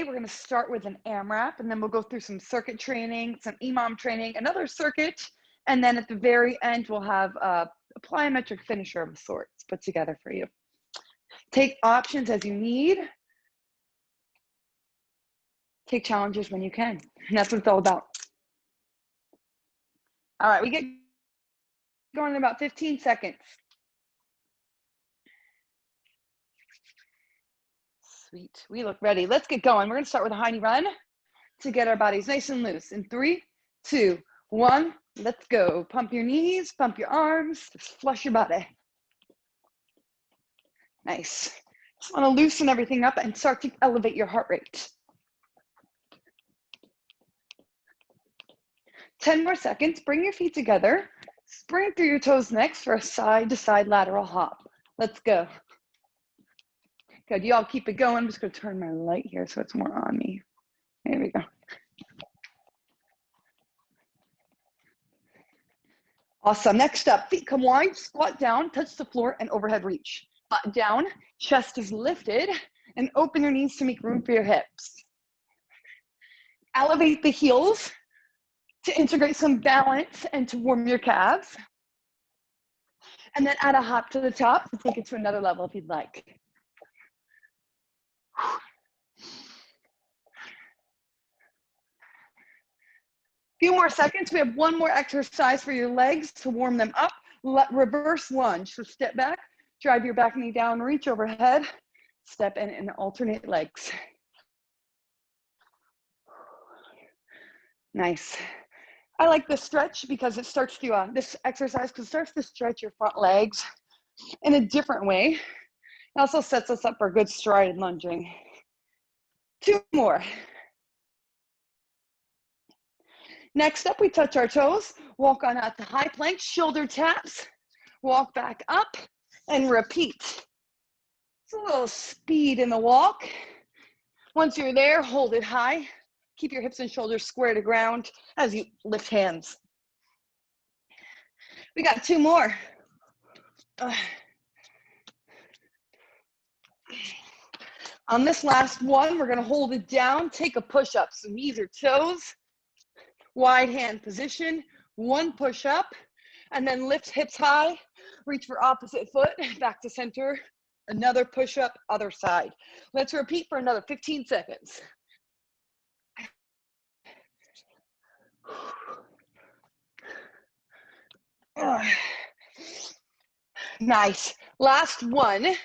we're going to start with an AMRAP, and then we'll go through some circuit training, some EMOM training, another circuit, and then at the very end, we'll have a plyometric finisher of sorts put together for you. Take options as you need. Take challenges when you can. And that's what it's all about. All right, we get going in about 15 seconds. Sweet, we look ready. Let's get going. We're gonna start with a high knee run to get our bodies nice and loose. In 3, 2, 1, let's go. Pump your knees, pump your arms, just flush your body. Nice. Just wanna loosen everything up and start to elevate your heart rate. 10 more seconds, bring your feet together. Spring through your toes next for a side-to-side lateral hop. Let's go. Good, you all keep it going. I'm just gonna turn my light here so it's more on me. There we go. Awesome, next up, feet come wide, squat down, touch the floor and overhead reach. Butt down, chest is lifted, and open your knees to make room for your hips. Elevate the heels to integrate some balance and to warm your calves. And then add a hop to the top to take it to another level if you'd like. Few more seconds. We have one more exercise for your legs to warm them up. Reverse lunge. So step back, drive your back knee down, reach overhead, step in and alternate legs. Nice. I like this stretch because it starts to, this exercise because it starts to stretch your front legs in a different way. It also sets us up for a good stride and lunging. 2 more. Next up, we touch our toes, walk on out to high plank, shoulder taps, walk back up, and repeat. It's a little speed in the walk. Once you're there, hold it high. Keep your hips and shoulders square to ground as you lift hands. We got 2 more. On this last one, we're gonna hold it down, take a push-up. So knees or toes, wide hand position, 1 push-up, and then lift hips high, reach for opposite foot, back to center, another push-up, other side. Let's repeat for another 15 seconds. Nice. Last one.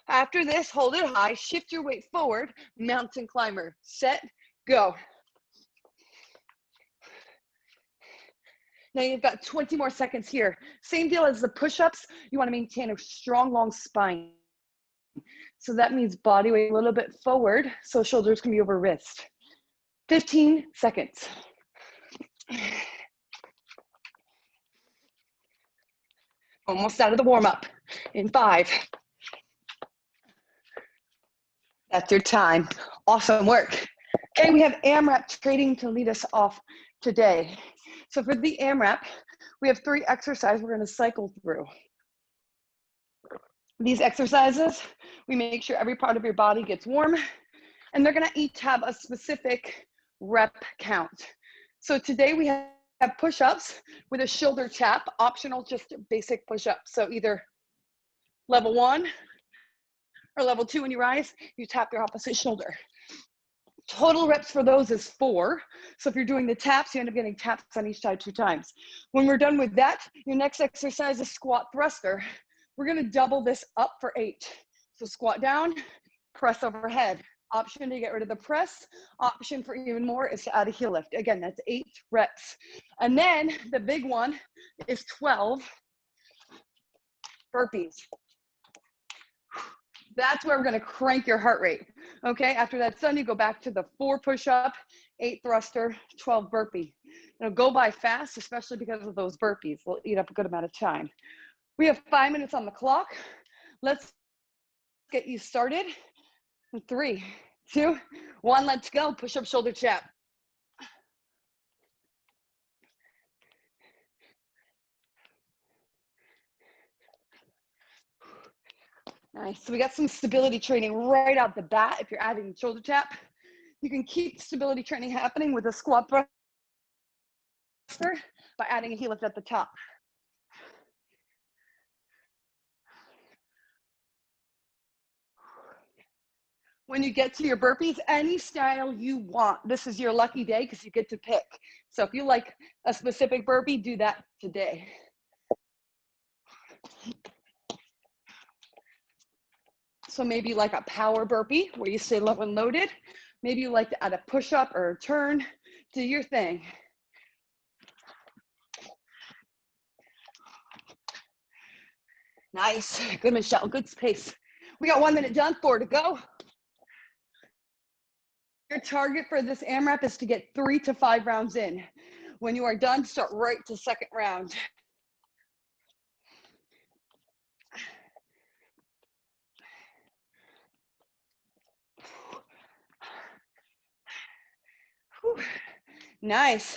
After this, hold it high, shift your weight forward, mountain climber. Set, go. Now you've got 20 more seconds here. Same deal as the push-ups. You want to maintain a strong, long spine. So that means body weight a little bit forward so shoulders can be over wrist. 15 seconds. Almost out of the warm-up in 5. That's your time. Awesome work. Okay, we have AMRAP training to lead us off today. So for the AMRAP, we have 3 exercises we're going to cycle through. These exercises, we make sure every part of your body gets warm, and they're going to each have a specific rep count. So today we have push-ups with a shoulder tap, optional, just basic push-ups. So either level 1 or level 2 when you rise, you tap your opposite shoulder. Total reps for those is 4. So if you're doing the taps, you end up getting taps on each side 2 times. When we're done with that, your next exercise is squat thruster. We're gonna double this up for 8. So squat down, press overhead. Option to get rid of the press. Option for even more is to add a heel lift. Again, that's 8 reps. And then the big one is 12 burpees. That's where we're gonna crank your heart rate. Okay, after that's done, you go back to the 4 push-up, 8 thruster, 12 burpee. It'll go by fast, especially because of those burpees. We'll eat up a good amount of time. We have 5 minutes on the clock. Let's get you started. 3, 2, 1, let's go. Push-up, shoulder tap. Nice, so we got some stability training right out the bat if you're adding shoulder tap. You can keep stability training happening with a squat thruster by adding a heel lift at the top. When you get to your burpees, any style you want. This is your lucky day because you get to pick. So if you like a specific burpee, do that today. So maybe like a power burpee where you stay low and loaded. Maybe you like to add a push-up or a turn. Do your thing. Nice. Good, Michelle. Good space. We got 1 minute done, 4 to go. Your target for this AMRAP is to get 3 to 5 rounds in. When you are done, start right to second round. Whew. Nice.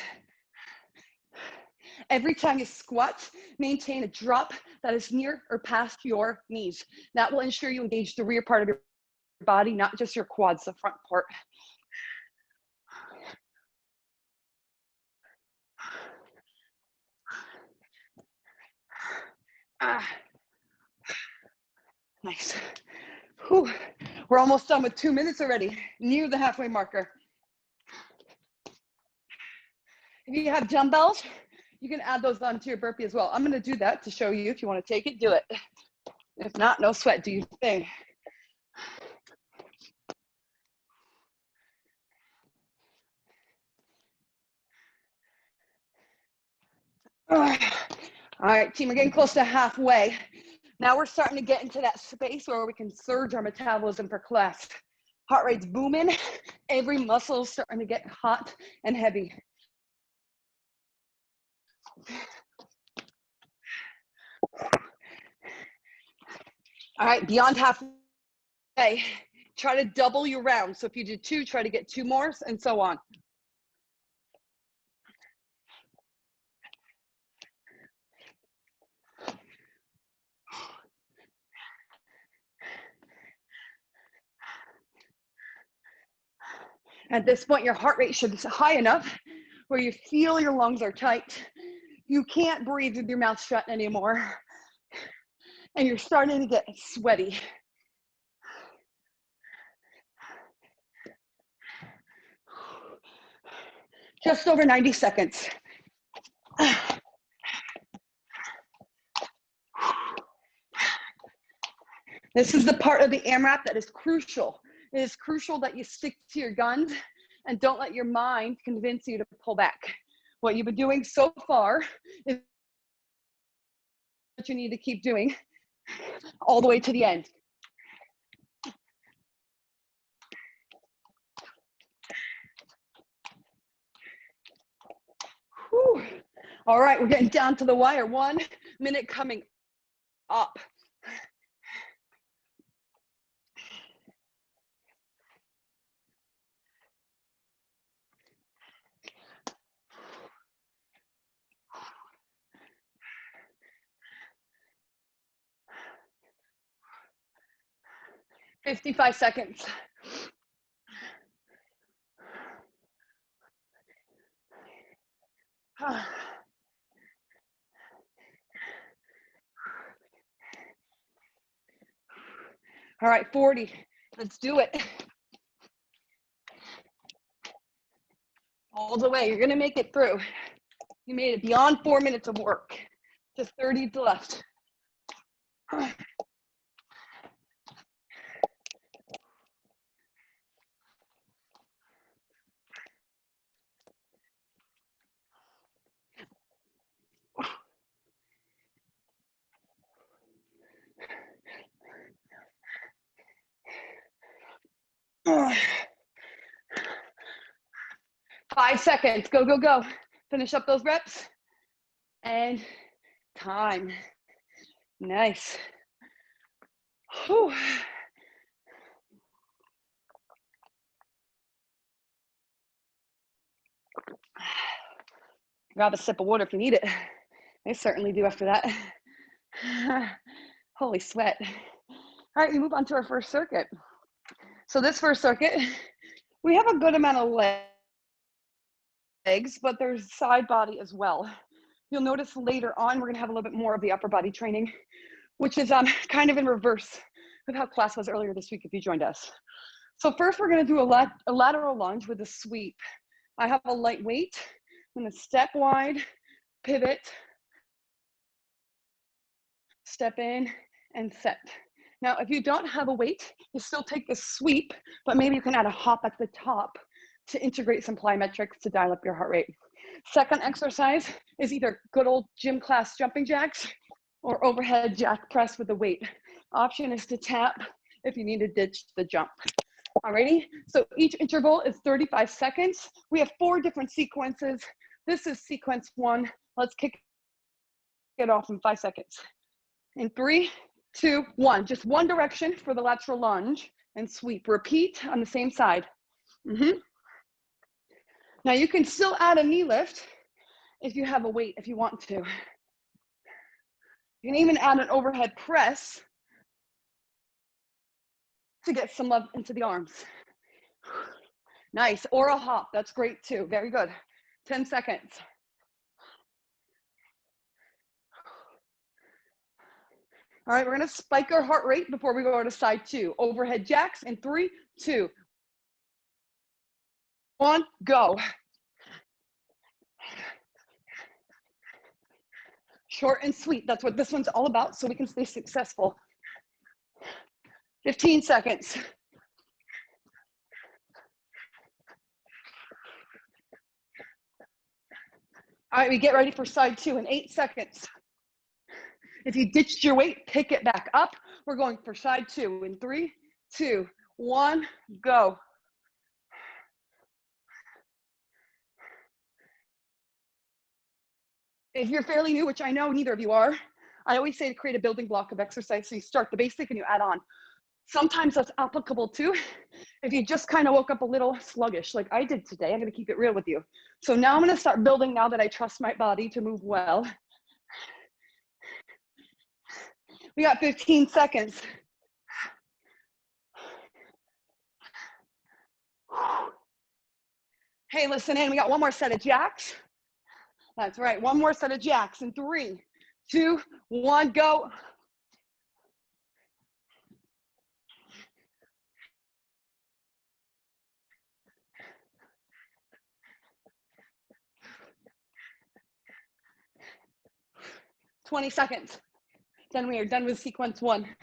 Every time you squat, maintain a drop that is near or past your knees. That will ensure you engage the rear part of your body, not just your quads, the front part. Nice. Whew. We're almost done with 2 minutes already, near the halfway marker. If you have dumbbells, you can add those onto your burpee as well. I'm going to do that to show you. If you want to take it, do it. If not, no sweat, do your thing. All right, team, we're getting close to halfway. Now we're starting to get into that space where we can surge our metabolism for class. Heart rate's booming. Every muscle is starting to get hot and heavy. All right, beyond halfway, try to double your rounds. So if you do 2, try to get 2 more, and so on. At this point, your heart rate should be high enough where you feel your lungs are tight. You can't breathe with your mouth shut anymore. And you're starting to get sweaty. Just over 90 seconds. This is the part of the AMRAP that is crucial. It is crucial that you stick to your guns and don't let your mind convince you to pull back. What you've been doing so far is what you need to keep doing all the way to the end. Whew. All right, we're getting down to the wire. 1 minute coming up. $55 seconds. All right, 40. Let's do it. All the way. You're going to make it through. You made it beyond 4 minutes of work. Just 30 left. Oh. 5 seconds. Go, go, go. Finish up those reps. And time. Nice. Whew. Grab a sip of water if you need it. I certainly do after that. Holy sweat. All right, we move on to our first circuit. So this first circuit, We have a good amount of legs, but there's side body as well. You'll notice later on, we're gonna have a little bit more of the upper body training, which is kind of in reverse of how class was earlier this week if you joined us. So first we're gonna do a lateral lunge with a sweep. I have a light weight. I'm gonna step wide, pivot, step in, and set. Now, if you don't have a weight, you still take the sweep, but maybe you can add a hop at the top to integrate some plyometrics to dial up your heart rate. Second exercise is either good old gym class jumping jacks or overhead jack press with the weight. Option is to tap if you need to ditch the jump. Alrighty, so each interval is 35 seconds. We have 4 different sequences. This is sequence 1. Let's kick it off in 5 seconds. In 3, 2, 1. Just one direction for the lateral lunge and sweep. Repeat on the same side. Now you can still add a knee lift if you have a weight, if you want to. You can even add an overhead press to get some love into the arms. Nice, or a hop, that's great too, very good. 10 seconds. All right, we're gonna spike our heart rate before we go to side 2. Overhead jacks in 3, 2, 1, go. Short and sweet, that's what this one's all about, so we can stay successful. 15 seconds. All right, we get ready for side 2 in 8 seconds. If you ditched your weight, pick it back up. We're going for side 2 in 3, 2, 1, go. If you're fairly new, which I know neither of you are, I always say to create a building block of exercise. So you start the basic and you add on. Sometimes that's applicable too. If you just kind of woke up a little sluggish, like I did today, I'm gonna keep it real with you. So now I'm gonna start building now that I trust my body to move well. We got 15 seconds. Hey, listen in, we got one more set of jacks. That's right, one more set of jacks in 3, 2, 1, go. "20 seconds. Then we are done with sequence 1.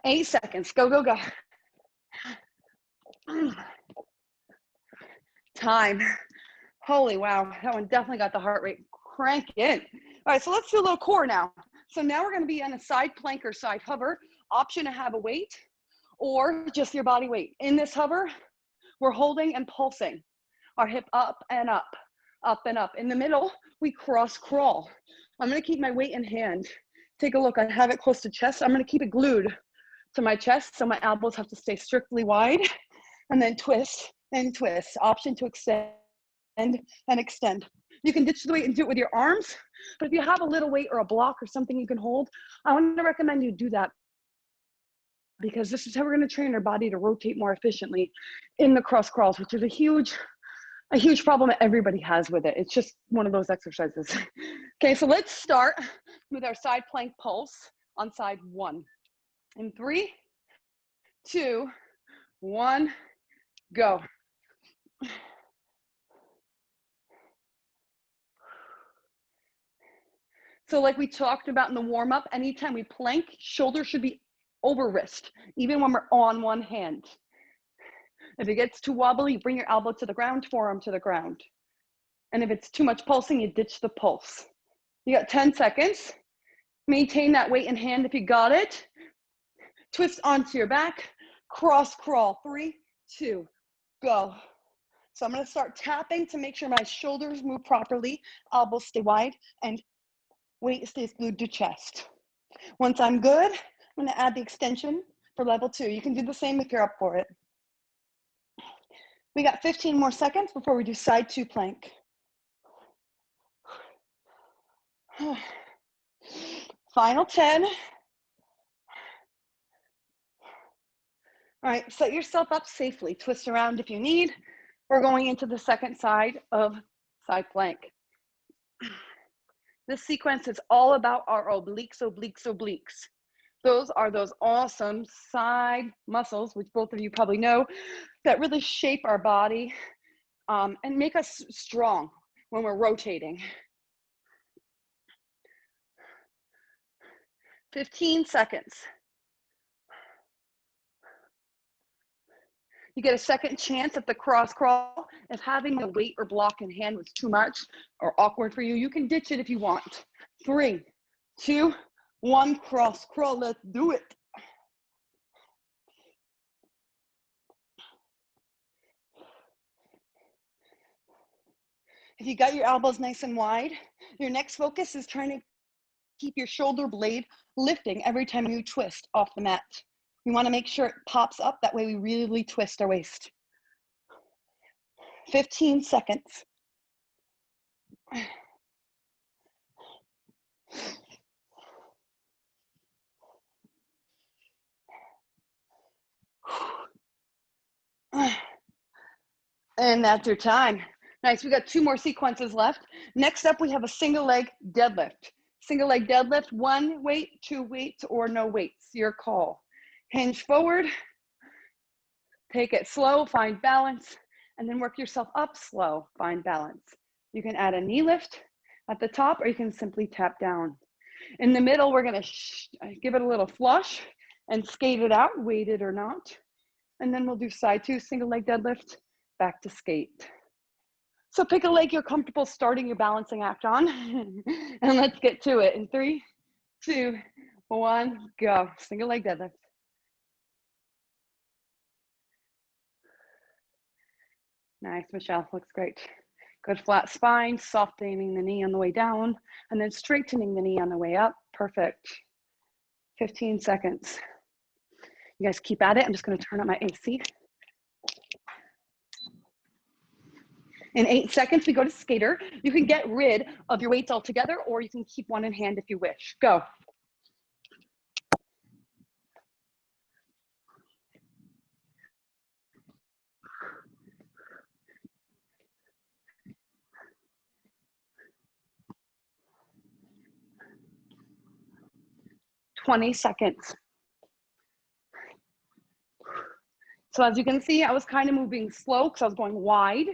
Eight seconds, go, go, go. Time. Holy wow, that one definitely got the heart rate cranking. All right, so let's do a little core now. So now we're gonna be on a side plank or side hover. Option to have a weight or just your body weight. In this hover, we're holding and pulsing. Our hip up and up, up and up. In the middle, we cross crawl. I'm gonna keep my weight in hand. Take a look, I have it close to chest. I'm gonna keep it glued to my chest, so my elbows have to stay strictly wide, and then twist and twist. Option to extend and extend. You can ditch the weight and do it with your arms, but if you have a little weight or a block or something you can hold, I want to recommend you do that, because this is how we're going to train our body to rotate more efficiently in the cross crawls, which is a huge problem that everybody has with it. It's just one of those exercises. Okay, so let's start with our side plank pulse on side 1. In 3, 2, 1, go. So like we talked about in the warm up, anytime we plank, shoulder should be over wrist, even when we're on one hand. If it gets too wobbly, bring your elbow to the ground, forearm to the ground. And if it's too much pulsing, you ditch the pulse. You got 10 seconds. Maintain that weight in hand if you got it. Twist onto your back, cross crawl, 3, 2, go. So I'm gonna start tapping to make sure my shoulders move properly, elbows stay wide, and weight stays glued to chest. Once I'm good, I'm gonna add the extension for level 2. You can do the same if you're up for it. We got 15 more seconds before we do side 2 plank. Final 10. All right, set yourself up safely. Twist around if you need. We're going into the second side of side plank. This sequence is all about our obliques, obliques, obliques. Those are those awesome side muscles, which both of you probably know, that really shape our body and make us strong when we're rotating. 15 seconds. You get a second chance at the cross crawl. If having the weight or block in hand was too much or awkward for you, you can ditch it if you want. 3, 2, 1, cross crawl. Let's do it. If you got your elbows nice and wide, your next focus is trying to keep your shoulder blade lifting every time you twist off the mat. We want to make sure it pops up. That way we really twist our waist. 15 seconds. And that's your time. Nice, we got 2 more sequences left. Next up, we have a single leg deadlift. Single leg deadlift, 1 weight, 2 weights, or no weights, your call. Hinge forward, take it slow, find balance, and then work yourself up slow, find balance. You can add a knee lift at the top, or you can simply tap down. In the middle, we're gonna give it a little flush and skate it out, weighted or not. And then we'll do side 2, single leg deadlift, back to skate. So pick a leg you're comfortable starting your balancing act on, and let's get to it. In 3, 2, 1, go. Single leg deadlift. Nice, Michelle, looks great. Good flat spine, softening the knee on the way down, and then straightening the knee on the way up. Perfect. 15 seconds. You guys keep at it. I'm just gonna turn up my AC. In 8 seconds, we go to skater. You can get rid of your weights altogether, or you can keep one in hand if you wish. Go. "20 seconds. So as you can see, I was kind of moving slow because I was going wide.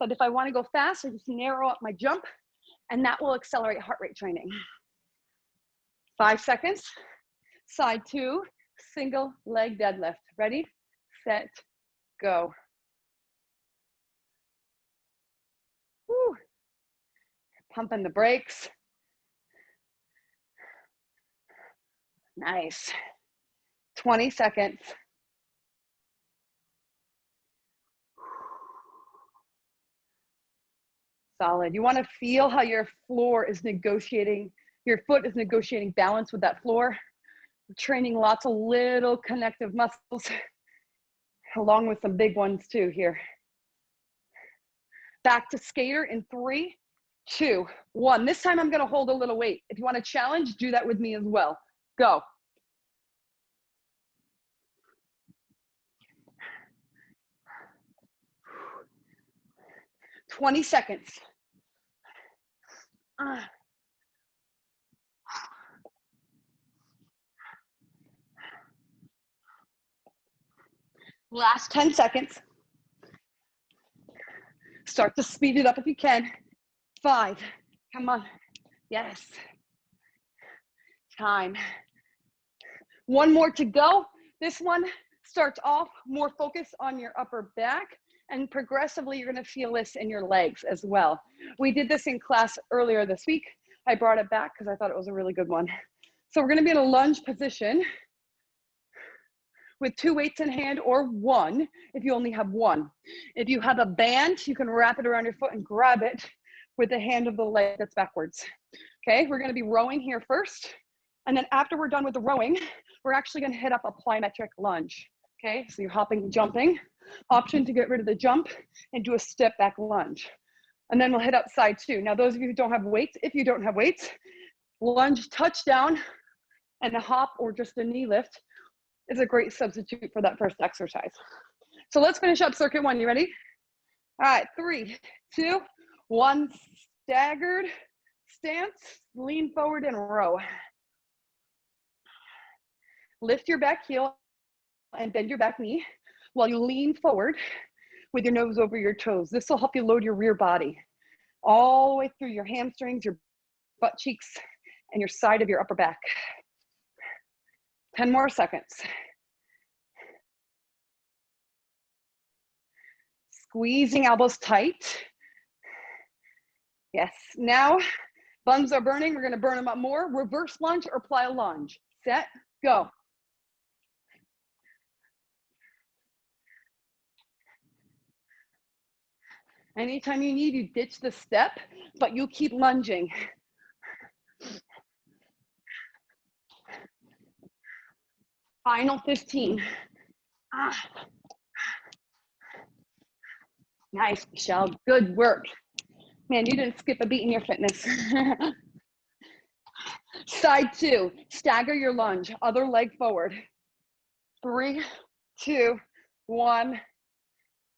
But if I want to go fast, I just narrow up my jump, and that will accelerate heart rate training. 5 seconds. Side 2, single leg deadlift. Ready, set, go. Woo. Pumping the brakes. Nice. 20 seconds. Solid. You want to feel how your floor is negotiating, your foot is negotiating balance with that floor. We're training lots of little connective muscles, along with some big ones too here. Back to skater in 3, 2, 1. This time I'm going to hold a little weight. If you want to challenge, do that with me as well. Go. "20 seconds. Last 10 seconds. Start to speed it up if you can. 5, come on. Yes. Time. 1 more to go. This one starts off more focused on your upper back, and progressively you're gonna feel this in your legs as well. We did this in class earlier this week. I brought it back because I thought it was a really good one. So we're gonna be in a lunge position with 2 weights in hand, or 1 if you only have 1. If you have a band, you can wrap it around your foot and grab it with the hand of the leg that's backwards. Okay, we're gonna be rowing here first. And then after we're done with the rowing, we're actually gonna hit up a plyometric lunge. Okay, so you're hopping, jumping. Option to get rid of the jump and do a step back lunge. And then we'll hit up side two. Now, those of you who don't have weights, if you don't have weights, lunge, touchdown, and a hop or just a knee lift is a great substitute for that first exercise. So let's finish up circuit one. You ready? All right, 3, 2, 1, staggered stance, lean forward and row. Lift your back heel and bend your back knee while you lean forward with your nose over your toes. This will help you load your rear body all the way through your hamstrings, your butt cheeks, and your side of your upper back. 10 more seconds. Squeezing elbows tight. Yes, now buns are burning. We're gonna burn them up more. Reverse lunge or plyo lunge. Set, go. Anytime you need, you ditch the step, but you keep lunging. Final 15. Nice, Michelle, good work. Man, you didn't skip a beat in your fitness. Side two, stagger your lunge, other leg forward. 3, 2, 1,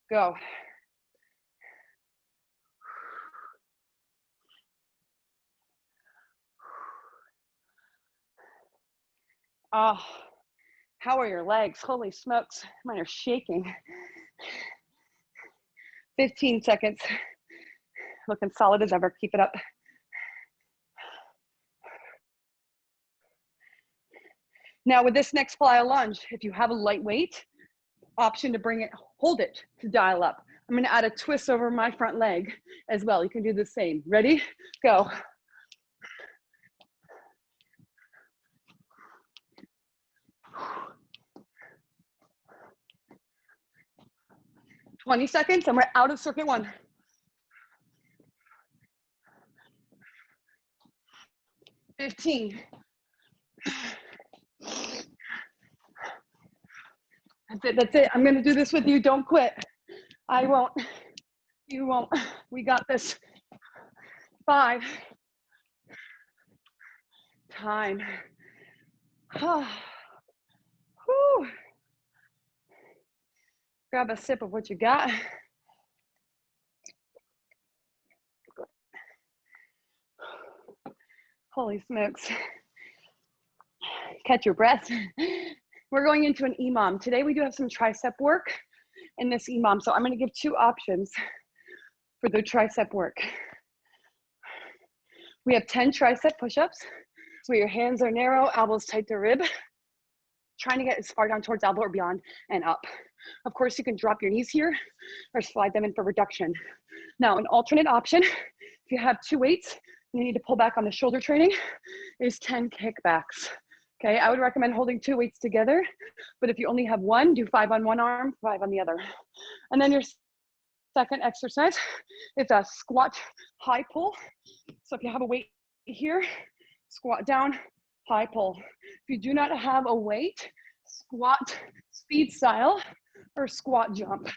go. Oh, how are your legs? Holy smokes, mine are shaking. 15 seconds. Looking solid as ever, keep it up. Now with this next plyo lunge, if you have a lightweight, option to bring it, hold it to dial up. I'm gonna add a twist over my front leg as well. You can do the same. Ready? Go. "20 seconds and we're out of circuit one. 15. That's it. I'm gonna do this with you. Don't quit. I won't. You won't. We got this. 5. Time. Whew. Grab a sip of what you got. Holy smokes. Catch your breath. We're going into an EMOM. Today we do have some tricep work in this EMOM. So I'm gonna give 2 options for the tricep work. We have 10 tricep push-ups where your hands are narrow, elbows tight to rib, trying to get as far down towards elbow or beyond and up. Of course, you can drop your knees here or slide them in for reduction. Now, an alternate option, if you have 2 weights, you need to pull back on the shoulder training, is 10 kickbacks. Okay, I would recommend holding 2 weights together, but if you only have 1, do 5 on one arm, 5 on the other. And then your second exercise is a squat high pull. So if you have a weight here, squat down, high pull. If you do not have a weight, squat speed style or squat jump.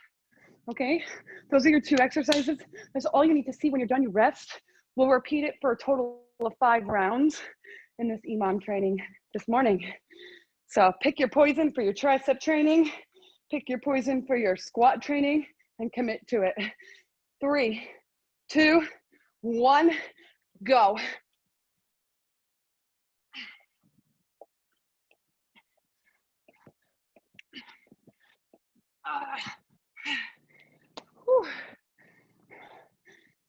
Okay, those are your 2 exercises. That's all you need to see. When you're done, you rest. We'll repeat it for a total of 5 rounds in this EMOM training this morning. So pick your poison for your tricep training, pick your poison for your squat training, and commit to it. 3, 2, 1, go.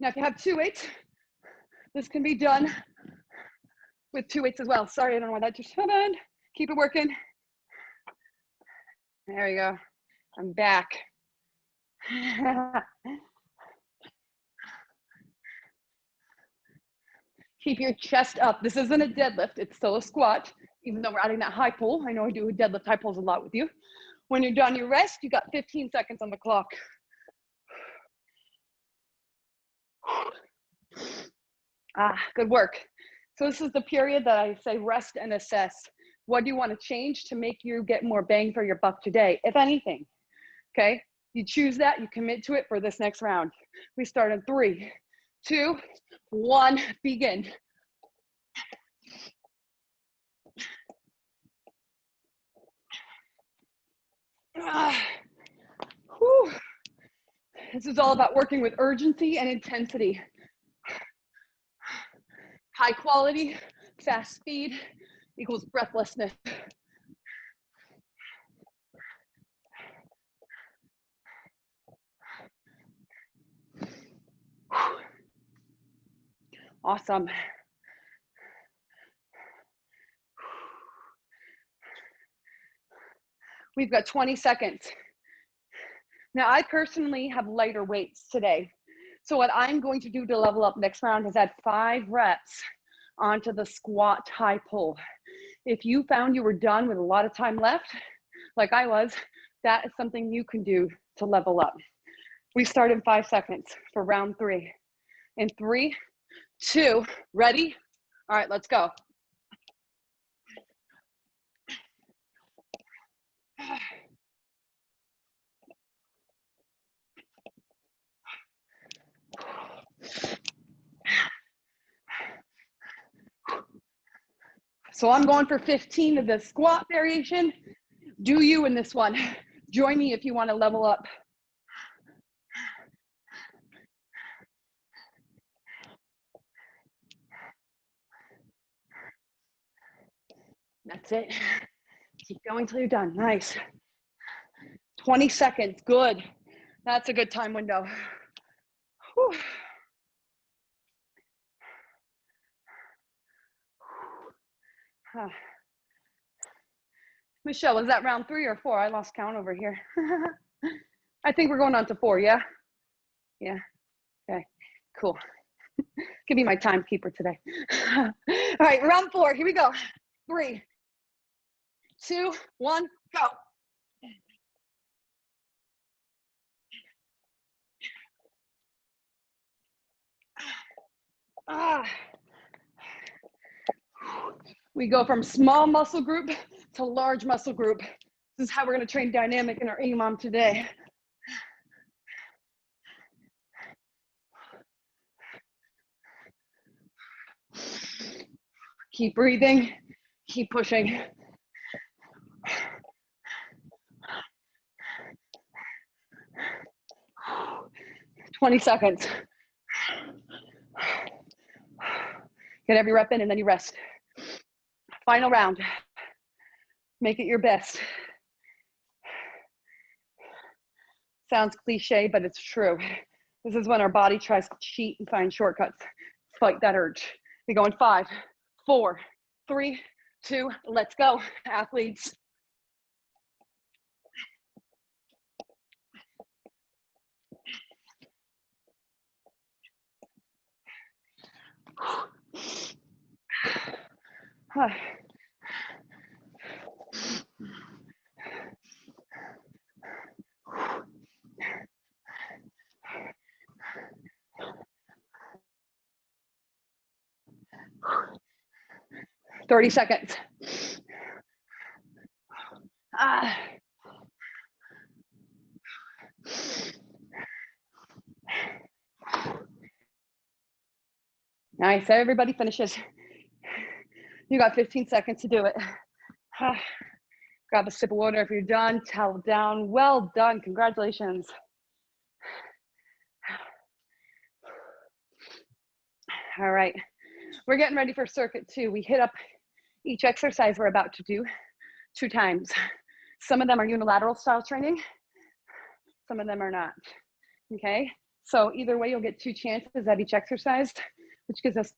Now, if you have 2 weights, this can be done with 2 weights as well. Sorry, I don't know why that just happened. Keep it working. There you go. I'm back. Keep your chest up. This isn't a deadlift. It's still a squat, even though we're adding that high pull. I know I do deadlift high pulls a lot with you. When you're done, you rest. You got 15 seconds on the clock. Good work. So this is the period that I say rest and assess. What do you want to change to make you get more bang for your buck today, if anything? Okay, you choose that, you commit to it for this next round. We start in 3, 2, 1, begin. Whew. This is all about working with urgency and intensity. High quality, fast speed equals breathlessness. Awesome. We've got 20 seconds. Now, I personally have lighter weights today. So what I'm going to do to level up next round is add 5 reps onto the squat high pull. If you found you were done with a lot of time left, like I was, that is something you can do to level up. We start in 5 seconds for round 3. In 3, 2, ready? All right, let's go. So I'm going for 15 of the squat variation. Do you in this one. Join me if you want to level up. That's it. Keep going till you're done. Nice. 20 seconds. Good. That's a good time window. Whew. Michelle, was that round 3 or 4? I lost count over here. I think we're going on to 4, yeah? Yeah, okay, cool. Give me my timekeeper today. All right, round 4, here we go. 3, 2, 1, go. We go from small muscle group to large muscle group. This is how we're gonna train dynamic in our EMOM today. Keep breathing, keep pushing. "20 seconds. Get every rep in and then you rest. Final round. Make it your best. Sounds cliche, but it's true. This is when our body tries to cheat and find shortcuts. Fight that urge. We go in 5, 4, 3, 2, let's go, athletes. Huh. 30 seconds. Nice, everybody finishes. You got 15 seconds to do it. Grab a sip of water if you're done, towel down. Well done, congratulations. All right, we're getting ready for circuit 2. We hit up each exercise we're about to do 2 times. Some of them are unilateral style training, some of them are not, okay? So either way, you'll get 2 chances at each exercise, which gives us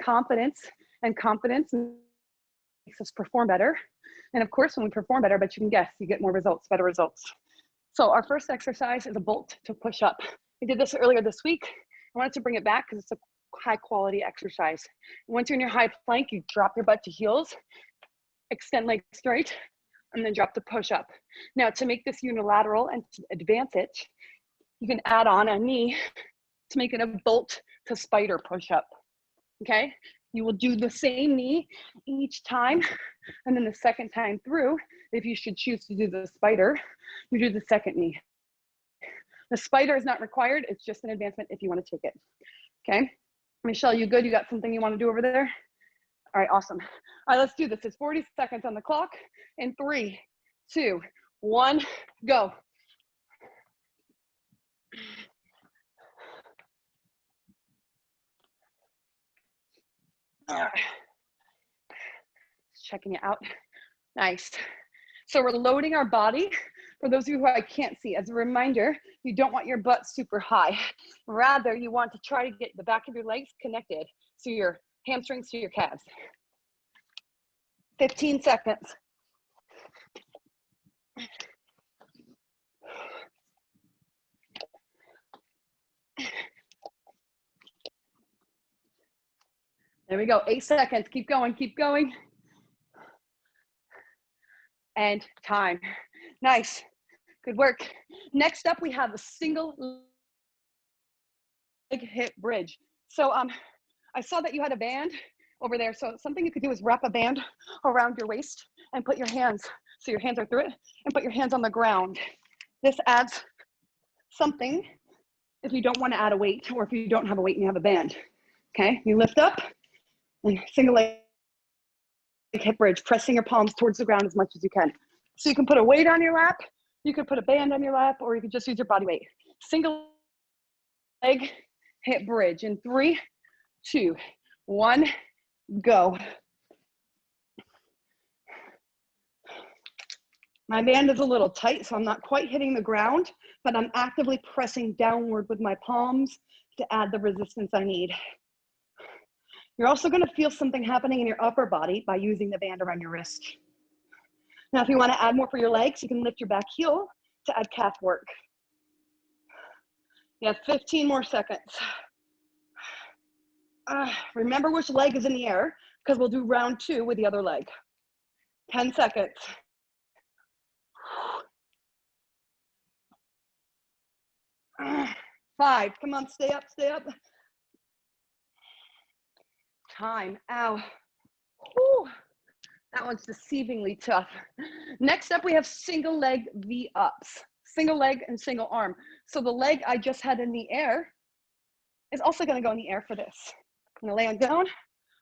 confidence, and confidence makes us perform better. And of course, when we perform better, but you can guess, you get more results, better results. So our first exercise is a bolt to push up. We did this earlier this week. I wanted to bring it back because it's a high quality exercise. Once you're in your high plank, you drop your butt to heels, extend legs straight, and then drop the push up. Now to make this unilateral and to advance it, you can add on a knee to make it a bolt to spider push up, okay? You will do the same knee each time, and then the second time through, if you should choose to do the spider, you do the second knee. The spider is not required. It's just an advancement if you want to take it. Okay. Michelle, you good? You got something you want to do over there? All right, awesome. All right, let's do this. It's 40 seconds on the clock. In 3, 2, 1, go. Checking it out. Nice. So we're loading our body. For those of you who I can't see, as a reminder, you don't want your butt super high. Rather, you want to try to get the back of your legs connected so your hamstrings to your calves. 15 seconds. There we go. 8 seconds. Keep going. Keep going. And time. Nice. Good work. Next up, we have a single leg hip bridge. So I saw that you had a band over there. So something you could do is wrap a band around your waist and put your hands, so your hands are through it, and put your hands on the ground. This adds something if you don't want to add a weight, or if you don't have a weight and you have a band. Okay, you lift up and single leg hip bridge, pressing your palms towards the ground as much as you can. So you can put a weight on your lap, you could put a band on your lap, or you could just use your body weight. Single leg hip bridge in 3, 2, 1, go. My band is a little tight, so I'm not quite hitting the ground, but I'm actively pressing downward with my palms to add the resistance I need. You're also going to feel something happening in your upper body by using the band around your wrist. Now, if you want to add more for your legs, you can lift your back heel to add calf work. You have 15 more seconds. Remember which leg is in the air, because we'll do round 2 with the other leg. 10 seconds. 5, come on, stay up, stay up. Time, ow. Whew. That one's deceivingly tough. Next up, we have single leg V-ups. Single leg and single arm. So the leg I just had in the air is also gonna go in the air for this. I'm gonna lay on down,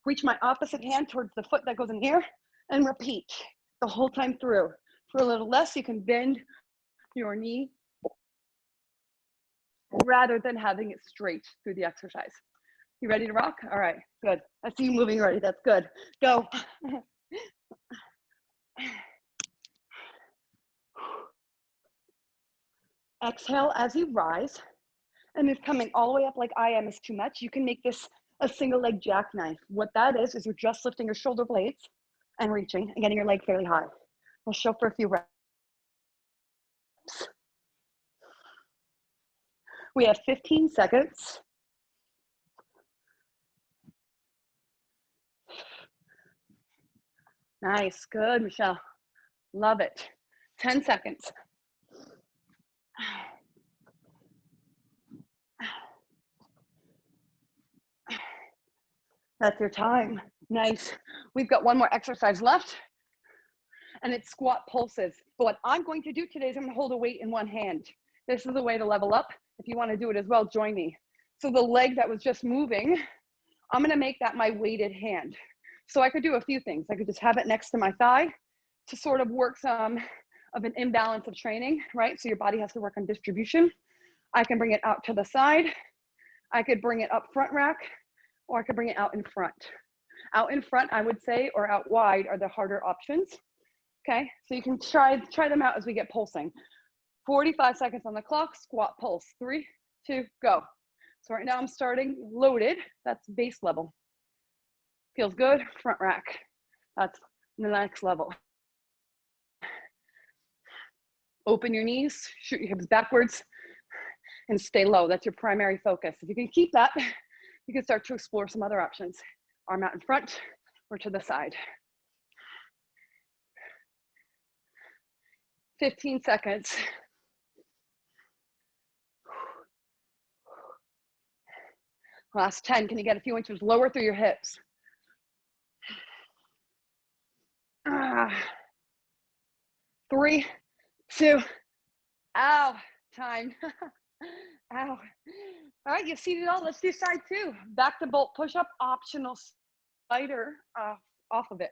reach my opposite hand towards the foot that goes in the air, and repeat the whole time through. For a little less, you can bend your knee rather than having it straight through the exercise. You ready to rock? All right, good. I see you moving already, that's good. Go. Exhale as you rise, and if coming all the way up like I am is too much, you can make this a single leg jackknife. What that is you're just lifting your shoulder blades and reaching and getting your leg fairly high. We'll show for a few reps. We have 15 seconds. Nice, good, Michelle. Love it. 10 seconds. That's your time. Nice. We've got one more exercise left, and it's squat pulses. But what I'm going to do today is I'm going to hold a weight in one hand. This is the way to level up. If you want to do it as well, join me. So the leg that was just moving, I'm going to make that my weighted hand. So I could do a few things. I could just have it next to my thigh to sort of work some of an imbalance of training, right? So your body has to work on distribution. I can bring it out to the side. I could bring it up front rack, or I could bring it out in front. Out in front, I would say, or out wide are the harder options. Okay, so you can try them out as we get pulsing. 45 seconds on the clock, squat pulse. 3, 2, go. So right now I'm starting loaded. That's base level. Feels good, front rack. That's the next level. Open your knees, shoot your hips backwards, and stay low. That's your primary focus. If you can keep that, you can start to explore some other options. Arm out in front or to the side. 15 seconds. Last 10. Can you get a few inches lower through your hips? 3, 2, ow, time. Ow. All right, you've seen it all. Let's do side two. Back to bolt push-up, optional spider off of it.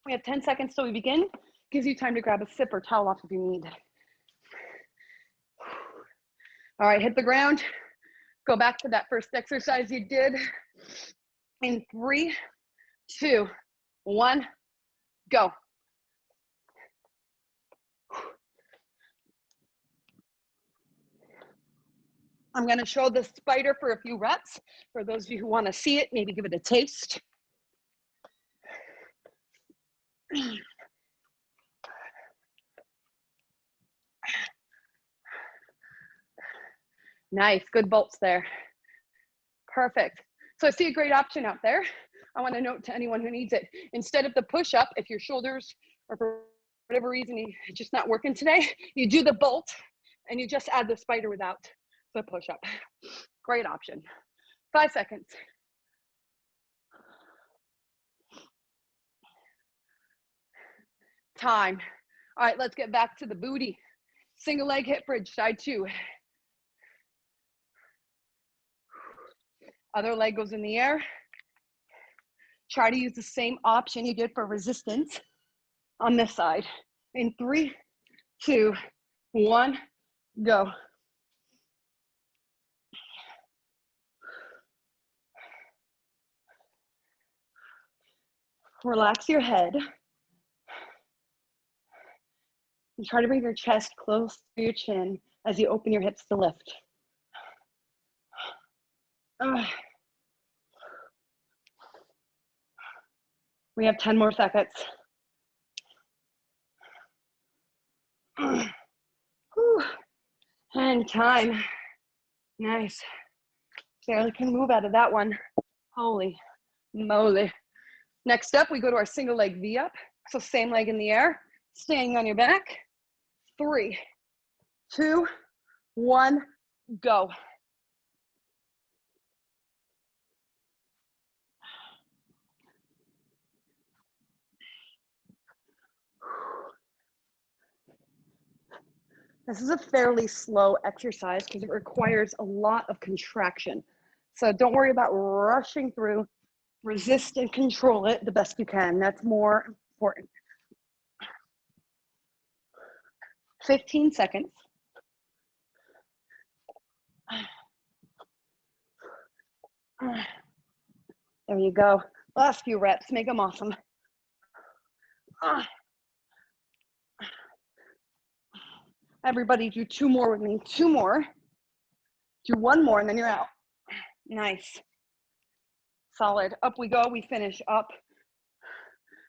We have 10 seconds till we begin. Gives you time to grab a sip or towel off if you need. All right, hit the ground. Go back to that first exercise you did. In 3, 2, 1, go. I'm gonna show the spider for a few reps. For those of you who wanna see it, maybe give it a taste. Nice, good bolts there. Perfect. So I see a great option out there. I want to note to anyone who needs it, instead of the push-up, if your shoulders or for whatever reason it's just not working today, you do the bolt and you just add the spider without the push-up. Great option. 5 seconds. Time. All right, let's get back to the booty. Single leg hip bridge, side 2. Other leg goes in the air. Try to use the same option you did for resistance on this side. In 3, 2, 1, go. Relax your head. And try to bring your chest close to your chin as you open your hips to lift. We have 10 more seconds. And time. Nice. Barely can move out of that one. Holy moly. Next up, we go to our single leg V up. So same leg in the air, staying on your back. 3, 2, 1, go. This is a fairly slow exercise because it requires a lot of contraction. So don't worry about rushing through. Resist and control it the best you can. That's more important. 15 seconds. There you go. Last few reps, make them awesome. Everybody do 2 more with me. 2 more. Do 1 more and then you're out. Nice. Solid. Up we go. We finish up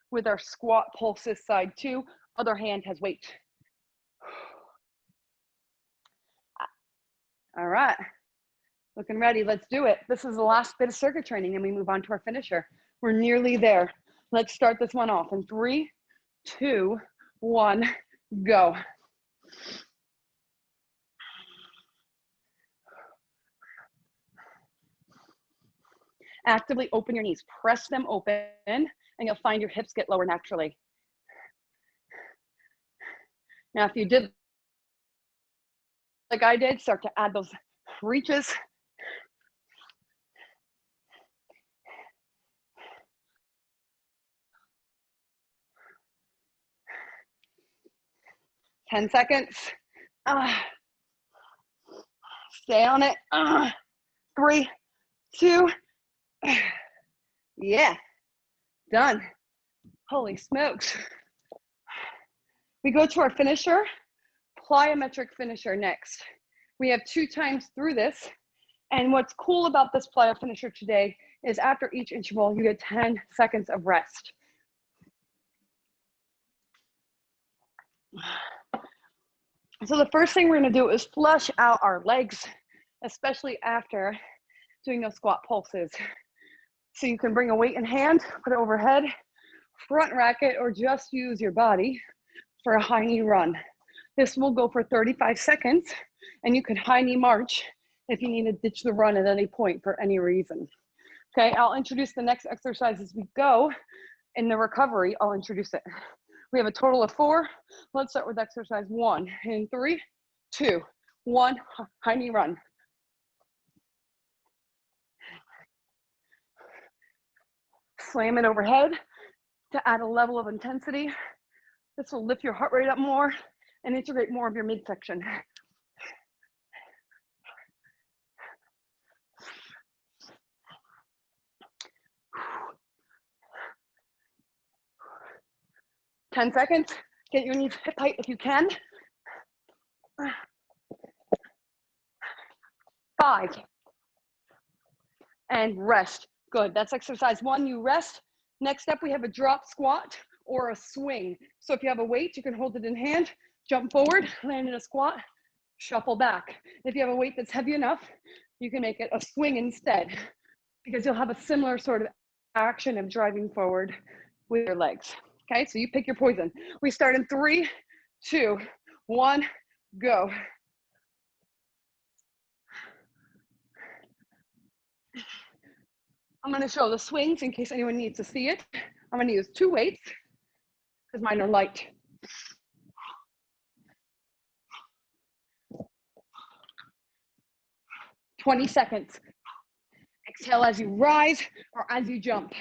with our squat pulses side 2. Other hand has weight. All right. Looking ready. Let's do it. This is the last bit of circuit training and we move on to our finisher. We're nearly there. Let's start this one off in 3, 2, 1, go. Actively open your knees, press them open, and you'll find your hips get lower naturally. Now, if you did like I did, start to add those reaches. Ten seconds. Stay on it. 3, 2. Yeah, done. Holy smokes. We go to our finisher, plyometric finisher next. We have 2 times through this. And what's cool about this plyo finisher today is after each interval, you get 10 seconds of rest. So the first thing we're gonna do is flush out our legs, especially after doing those squat pulses. So you can bring a weight in hand, put it overhead, front racket, or just use your body for a high knee run. This will go for 35 seconds, and you can high knee march if you need to ditch the run at any point for any reason. Okay, I'll introduce the next exercise as we go. In the recovery, I'll introduce it. We have a total of 4. Let's start with exercise 1. In 3, 2, 1, high knee run. Slam it overhead to add a level of intensity. This will lift your heart rate up more and integrate more of your midsection. Ten seconds. Get your knees hip height if you can. 5. And rest. Good. That's exercise 1. You rest. Next up, we have a drop squat or a swing. So if you have a weight, you can hold it in hand, jump forward, land in a squat, shuffle back. If you have a weight that's heavy enough, you can make it a swing instead, because you'll have a similar sort of action of driving forward with your legs. Okay, so you pick your poison. We start in 3, 2, 1, go. I'm gonna show the swings in case anyone needs to see it. I'm gonna use 2 weights because mine are light. "20 seconds. Exhale as you rise or as you jump.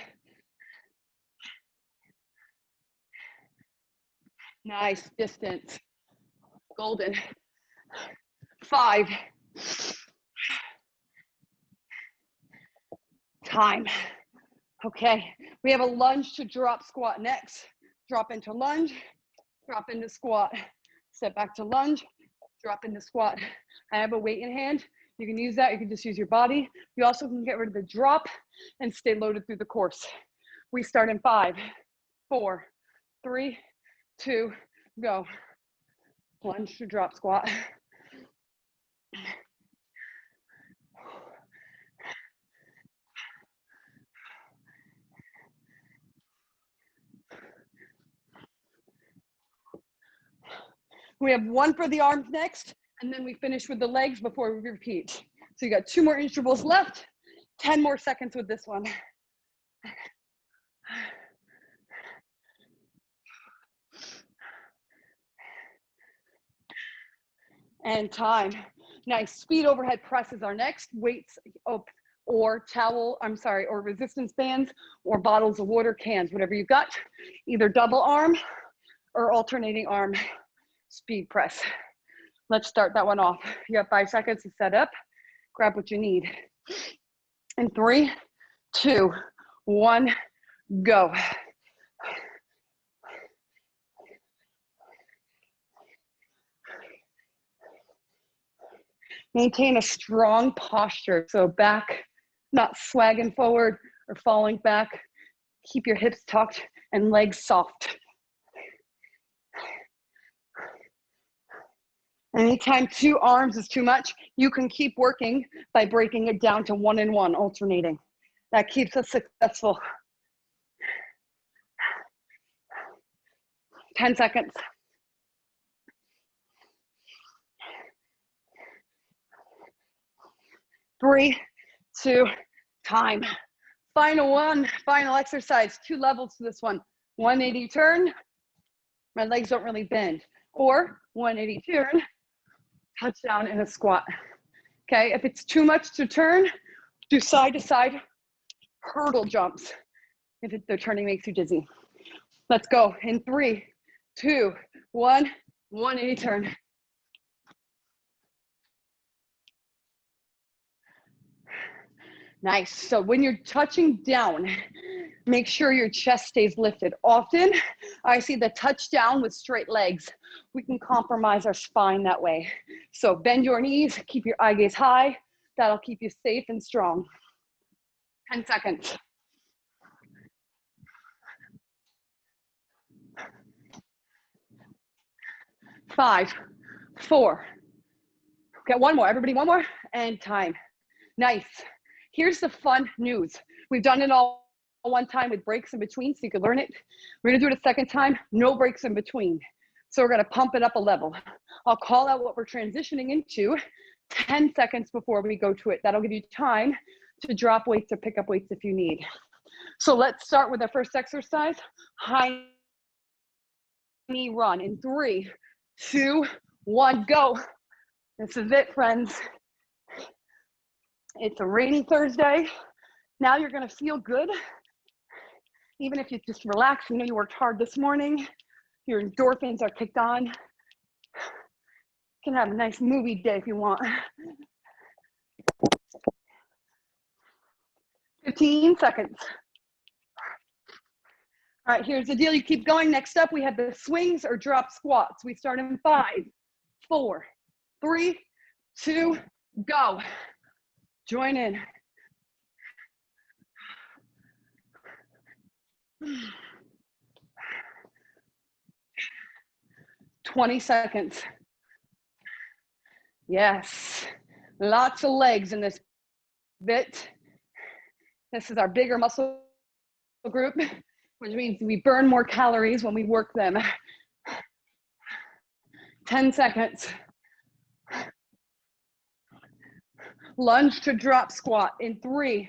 Nice distance. Golden. 5. Time. Okay, we have a lunge to drop squat next. Drop into lunge, drop into squat. Step back to lunge, drop into squat. I have a weight in hand. You can use that, you can just use your body. You also can get rid of the drop and stay loaded through the course. We start in 5, 4, 3, 2, go. Lunge to drop squat. We have 1 for the arms next, and then we finish with the legs before we repeat. So you got 2 more intervals left, 10 more seconds with this one. And time. Nice. Speed overhead presses are next. Weights up or or resistance bands or bottles of water, cans, whatever you've got. Either double arm or alternating arm speed press. Let's start that one off. You have 5 seconds to set up. Grab what you need. In 3, 2, 1, go. Maintain a strong posture. So back, not swagging forward or falling back. Keep your hips tucked and legs soft. Anytime 2 arms is too much, you can keep working by breaking it down to 1 and 1, alternating. That keeps us successful. 10 seconds. 3, 2, time. Final one, final exercise, 2 levels to this one. 180 turn, my legs don't really bend. Or 180 turn, touchdown in a squat. Okay, if it's too much to turn, do side to side hurdle jumps if the turning makes you dizzy. Let's go in 3, 2, 1, 180 turn. Nice. So when you're touching down, make sure your chest stays lifted. Often, I see the touch down with straight legs. We can compromise our spine that way. So bend your knees, keep your eye gaze high. That'll keep you safe and strong. 10 seconds. 5, 4. Okay, 1 more. Everybody, 1 more. And time. Nice. Here's the fun news. We've done it all 1 time with breaks in between so you can learn it. We're gonna do it a 2nd time, no breaks in between. So we're gonna pump it up a level. I'll call out what we're transitioning into 10 seconds before we go to it. That'll give you time to drop weights or pick up weights if you need. So let's start with our first exercise, high knee run in 3, 2, 1, go. This is it, friends. It's a rainy Thursday. Now you're gonna feel good. Even if you just relax, you know you worked hard this morning, your endorphins are kicked on. You can have a nice movie day if you want. 15 seconds. All right, here's the deal. You keep going. Next up, we have the swings or drop squats. We start in 5, 4, 3, 2, go. Join in. 20 seconds. Yes, lots of legs in this bit. This is our bigger muscle group, which means we burn more calories when we work them. 10 seconds. Lunge to drop squat in 3,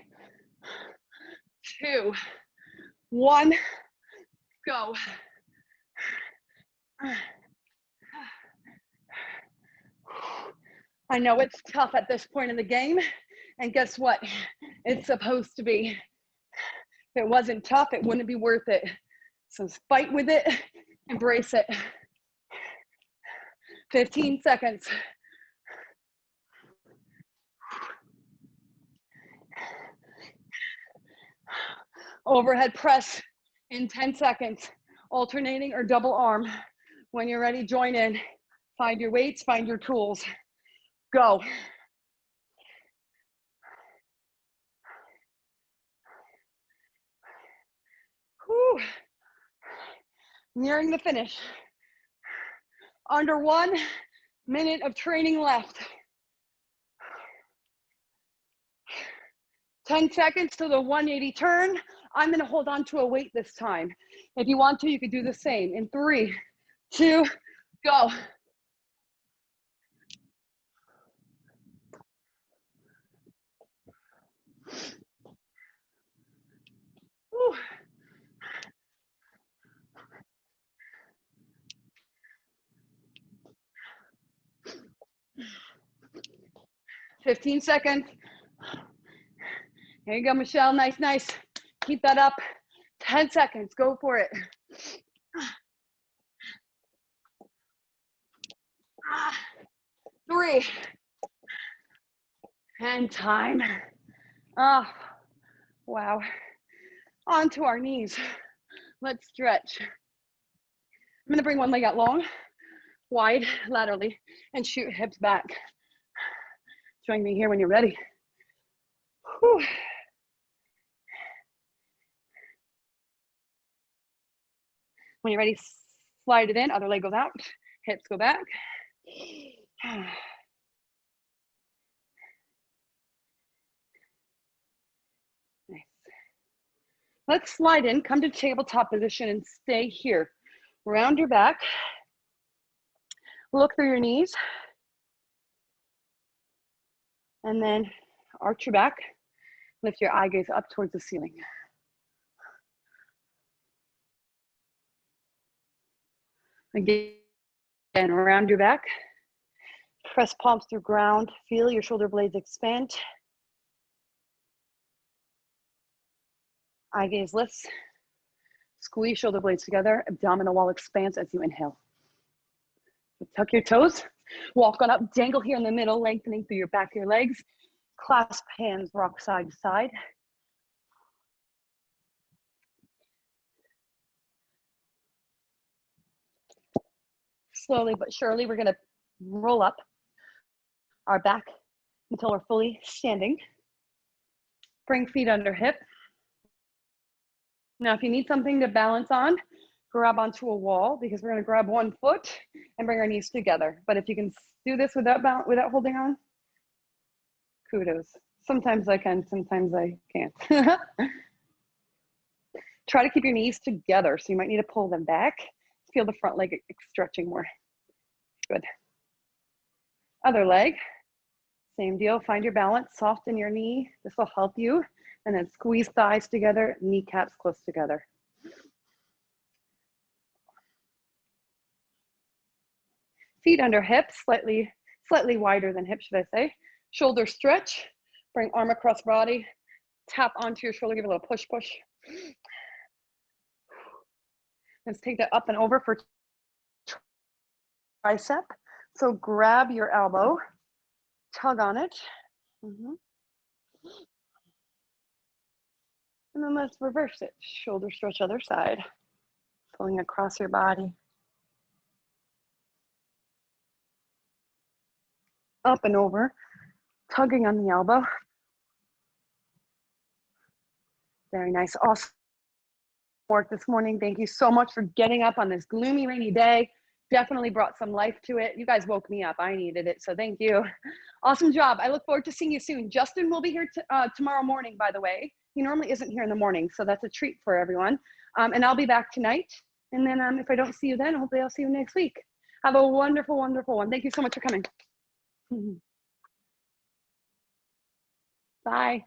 2, 1, go. I know it's tough at this point in the game, and guess what? It's supposed to be. If it wasn't tough, it wouldn't be worth it. So fight with it, embrace it. 15 seconds. Overhead press in 10 seconds, alternating or double arm. When you're ready, join in. Find your weights, find your tools. Go. Whew. Nearing the finish. Under 1 minute of training left. 10 seconds to the 180 turn. I'm gonna hold on to a weight this time. If you want to, you could do the same. In 3, 2, go. Whew. 15 seconds. Here you go, Michelle. Nice, nice. Keep that up. 10 seconds. Go for it. 3. And time. Oh, wow. Onto our knees. Let's stretch. I'm going to bring one leg out long, wide, laterally, and shoot hips back. Join me here when you're ready. Whew. When you're ready, slide it in, other leg goes out, hips go back. Nice. Let's slide in, come to tabletop position and stay here. Round your back, look through your knees, and then arch your back, lift your eye gaze up towards the ceiling. Again, around your back, press palms through ground, feel your shoulder blades expand. Eye gaze lifts, squeeze shoulder blades together, abdominal wall expands as you inhale. Tuck your toes, walk on up, dangle here in the middle, lengthening through your back of your legs. Clasp hands, rock side to side. Slowly but surely, we're gonna roll up our back until we're fully standing. Bring feet under hip. Now, if you need something to balance on, grab onto a wall, because we're gonna grab one foot and bring our knees together. But if you can do this without holding on, kudos. Sometimes I can, sometimes I can't. Try to keep your knees together, so you might need to pull them back. Feel the front leg stretching more. Good. Other leg, same deal. Find your balance, soften your knee. This will help you. And then squeeze thighs together, kneecaps close together. Feet under hips, slightly slightly wider than hip, should I say. Shoulder stretch, bring arm across body, tap onto your shoulder, give a little push, push. Let's take that up and over for tricep. So grab your elbow, tug on it. And then let's reverse it. Shoulder stretch other side, pulling across your body. Up and over, tugging on the elbow. Very nice. Awesome work this morning. Thank you so much for getting up on this gloomy, rainy day. Definitely brought some life to it. You guys woke me up. I needed it, so thank you. Awesome job. I look forward to seeing you soon. Justin will be here tomorrow morning, by the way. He normally isn't here in the morning, so that's a treat for everyone. And I'll be back tonight. And then if I don't see you then, hopefully I'll see you next week. Have a wonderful, wonderful one. Thank you so much for coming. Bye.